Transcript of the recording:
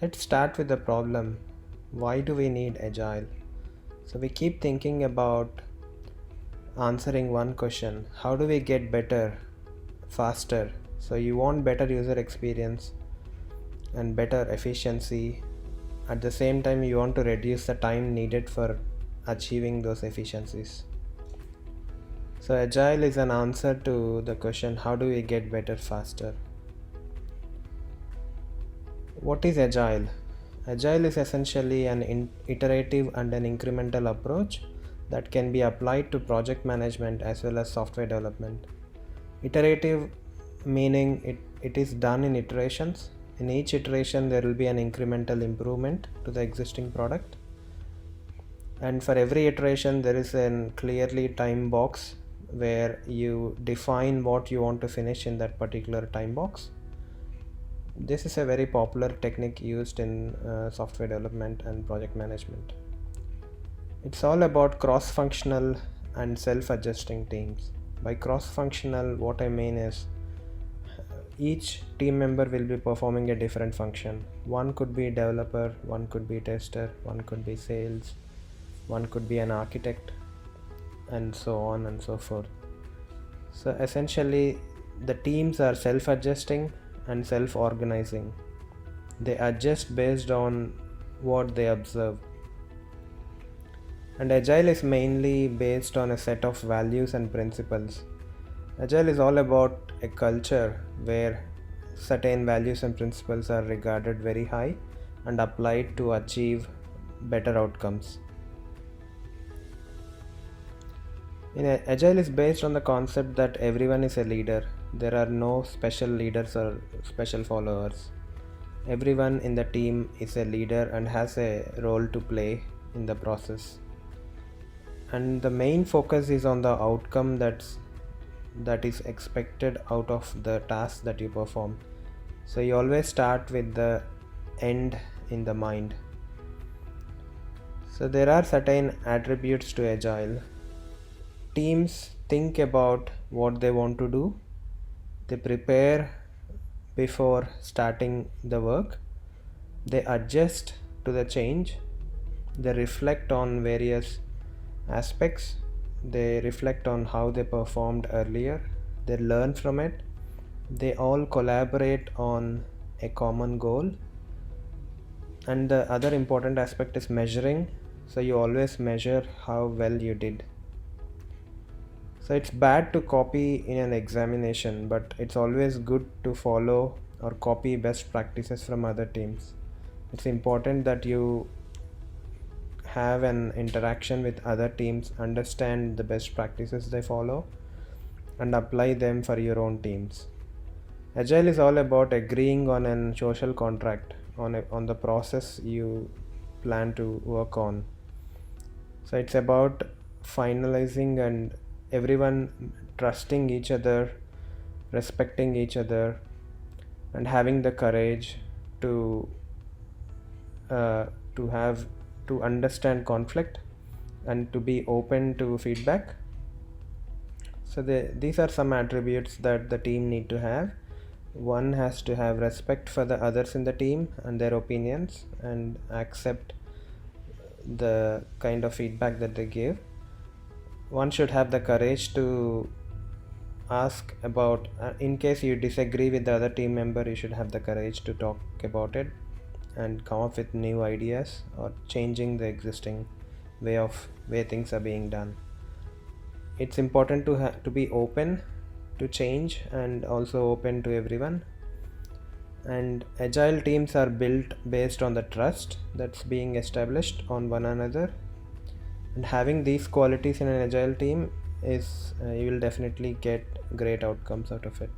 Let's start with the problem. Why do we need Agile? So we keep thinking about answering one question. How do we get better, faster? So you want better user experience and better efficiency. At the same time, you want to reduce the time needed for achieving those efficiencies. So Agile is an answer to the question, how do we get better, faster? What is Agile? Agile is essentially an iterative and an incremental approach that can be applied to project management as well as software development. Iterative meaning it is done in iterations. In each iteration, there will be an incremental improvement to the existing product. And for every iteration, there is a clearly time box where you define what you want to finish in that particular time box. This is a very popular technique used in software development and project management. It's all about cross-functional and self-adjusting teams. By cross-functional, what I mean is each team member will be performing a different function. One could be developer, one could be tester, one could be sales, one could be an architect, and so on and so forth. So essentially, the teams are self-adjusting and self-organizing. They adjust based on what they observe. And Agile is mainly based on a set of values and principles. Agile is all about a culture where certain values and principles are regarded very high and applied to achieve better outcomes. Agile is based on the concept that everyone is a leader. There are no special leaders or special followers. Everyone in the team is a leader and has a role to play in the process. And the main focus is on the outcome that is expected out of the task that you perform. So you always start with the end in the mind. So there are certain attributes to Agile. Teams think about what they want to do. They prepare before starting the work. They adjust to the change. They reflect on various aspects. They reflect on how they performed earlier. They learn from it. They all collaborate on a common goal. And the other important aspect is measuring. So you always measure how well you did. So it's bad to copy in an examination, but it's always good to follow or copy best practices from other teams. It's important that you have an interaction with other teams, understand the best practices they follow, and apply them for your own teams. Agile is all about agreeing on a social contract on the process you plan to work on. So it's about finalizing and everyone trusting each other, respecting each other, and having the courage to understand conflict and to be open to feedback. So these are some attributes that the team need to have. One has to have respect for the others in the team and their opinions and accept the kind of feedback that they give. One should have the courage to ask about, in case you disagree with the other team member, you should have the courage to talk about it and come up with new ideas or changing the existing way things are being done. It's important to be open to change and also open to everyone. And agile teams are built based on the trust that's being established on one another. And having these qualities in an agile team is you will definitely get great outcomes out of it.